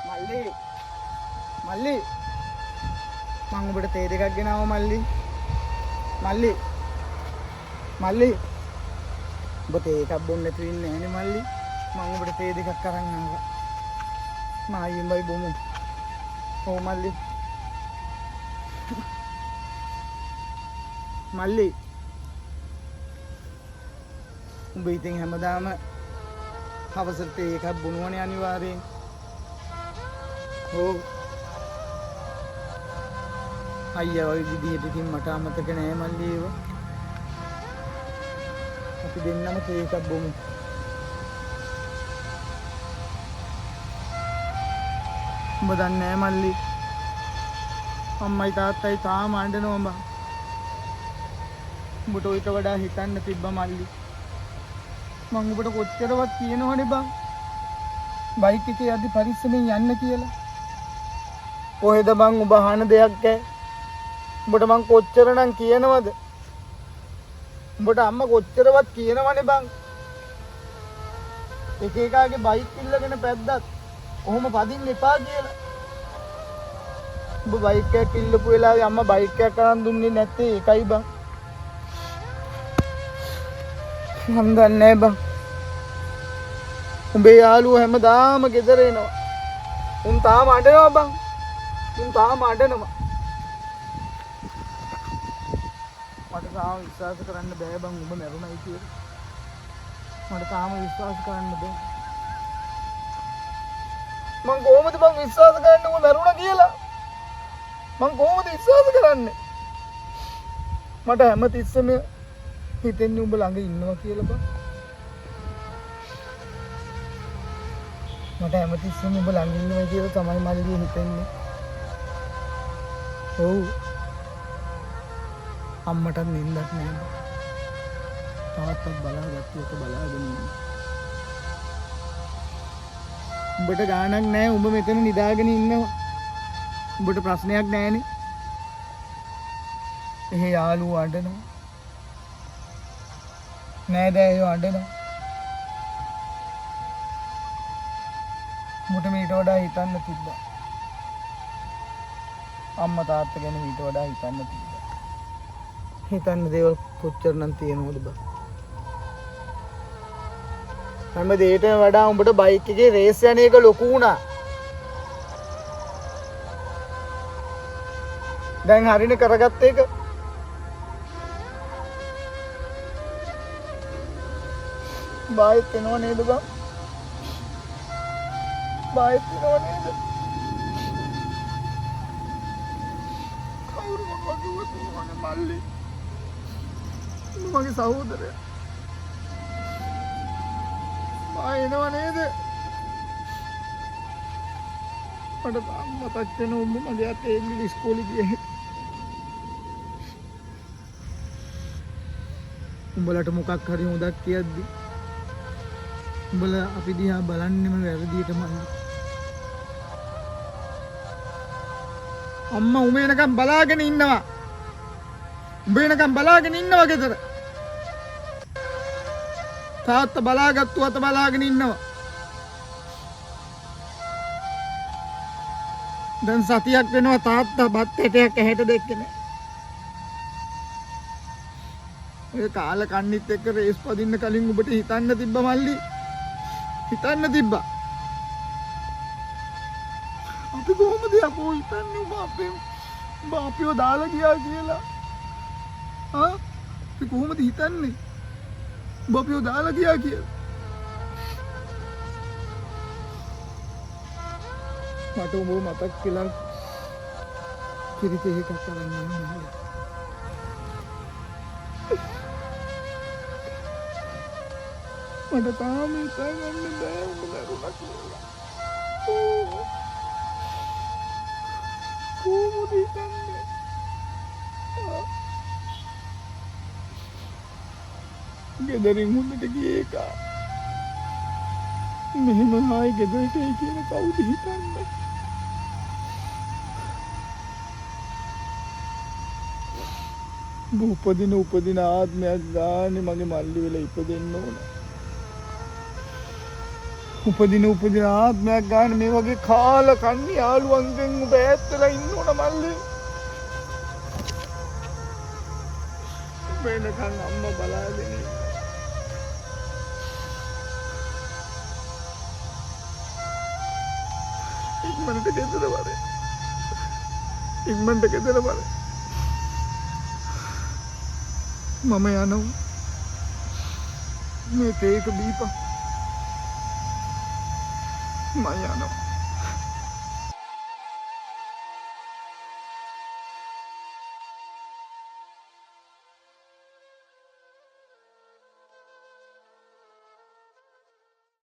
මල්ලි මල්ලි මං ඔබට තේ දෙකක් ගෙනාවා මල්ලි මල්ලි මල්ලි ඔබ තේ එකක් බොන්න නැතුව ඉන්නේ නෑනේ මල්ලි මං ඔබට තේ දෙකක් අරන් ආවා මායිම් බයි බොමු ඔව් මල්ලි මල්ලි උඹ ඉතින් හැමදාම හවසට තේ එකක් බොනවනේ අනිවාර්යෙන් ඔව් අයියා ඔය විදිහට ඉතින් මට අමතක නෑ මල්ලි ඒව අපි දෙන්නම තේ එකක් බොමු උඹ දන්නේ නෑ මල්ලි අම්මයි තාත්තයි තාම අඬනවා බං උඹට ඔයිට වඩා හිතන්න තිබ්බා මල්ලි මං ඔබට කොච්චරවත් කියනවනේ බං බයික් එකේ යද්දි පරිස්සමෙන් යන්න කියලා කොහෙද බං ඔබ අහන දෙයක් ඈ උඹට මං කොච්චරනම් කියනවද උඹට අම්මා කොච්චරවත් කියනවනේ බං එක එකාගේ බයික් ඉල්ලගෙන පැද්දත් ඔහොම පදින්න එපා කියලා උඹ බයික් එකක් ඉල්ලපු වෙලාවේ අම්මා බයික් එකක් අරන් දුන්නේ නැත්තේ ඒකයි බං මන් දන්නේ නෑ බං උඹේ යාළුවෝ හැමදාම ගෙදර එනවා උන් තාම අඬනවා බං උන් තාම අඬනවා මට තාම විශ්වාස කරන්න බෑ බං උඹ මැරුණයි කියලා මට තාම විශ්වාස කරන්න බෑ මං කොහොමද බං විශ්වාස කරන්නේ උඹ මැරුණා කියලා මං කොහොමද විශ්වාස කරන්නේ මට හැමතිස්සෙම හිතෙන්නේ උඹ ළඟ ඉන්නවා කියලා බං මට හැමතිස්සෙම උඹ ළඟ ඉන්නවා කියලා තමයි මල්ලි හිතෙන්නේ ඔව් අම්මටත් නින්දක් නෑ තාත්තත් බලාගත්තු එක බලාගෙන ඉන්නේ උඹට ගාණක් නෑ උඹ මෙතන නිදාගෙන ඉන්නවා උඹට ප්‍රශ්නයක් නෑනේ එහෙ යාළුවෝ අඬනවා නෑදෑයෝ අඬනවා උඹට මීට වඩා හිතන්න තිබ්බා අම්මා තාත්තා ගැන මීට වඩා හිතන්න තිබ්බා හිතන්න දේවල් කොච්චර නම් තියෙනවද බං හැම දෙයකටම වඩා උඹට බයික් එකේ රේස් යන එක ලොකු වුණා දැන් හරිනේ කරගත්ත එක බයික් එනව නේද බං බයික් එනව නේද කවුරු මොකද කිව්වද මල්ලි මගේ සහෝදරයා බයි එනව නේද මට තාම මතක් වෙන උඹ මගේ අතේ ඉන්න ඉස්කෝලේ ගියේ උඹලට මොකක් හරි හොදක් කියද්දි උඹලා අපි දිහා බලන්නෙම වැරදියට මල්ලි අම්මා උඹ එනකම් බලාගෙන ඉන්නවා උඹ එනකම් බලාගෙන ඉන්නවා ගෙදර තාත්තා බලාගත්තු අත බලාගෙන ඉන්නවා දැන් සතියක් වෙනවා තාත්තා බත් ඇටයක් ඇහැට දෙන්නේ නැහැ ඔය කාල කන්නිත් එක්ක රේස් පදින්න කලින් ඔබට හිතන්න තිබ්බ මල්ලි හිතන්න තිබ්බා අපි කොහොමද අපෝ හිතන්නේ ඔබ අපිව දාලා ගියා කියලා අපි කොහොමද හිතන්නේ ඔබ අපිව දාලා ගියා කියලා මට ඔබ මතක් කියලා කිරිතේ එකක් කරන්න ඕනේ මට තාම හිතාගන්න බෑ උඹ දරුණා කියලා කොහොමද හිතන්නේ ගෙදරින් හොඳට ගියේ එක මෙහෙම ආයි ගෙදරට එයි කියන කවුද හිතන්නේ උපදින ආත්මයක් ගානේ මගේ මල්ලි වෙලා ඉපදෙන්න ඕන උපදින ආත්මයක් ගන්න මේ වගේ කාල කන්නේ යාළුවන්ගෙන් ඔබ ඈත් වෙලා ඉන්න ඕන මල්ලි. වෙනකන් අම්මා බලාගෙන ඉන්න. ඉක්මනට ගෙදර වරේ. ඉක්මනට ගෙදර වරේ. මම යනවා. මේ තේක බීපන්. මම යනවා.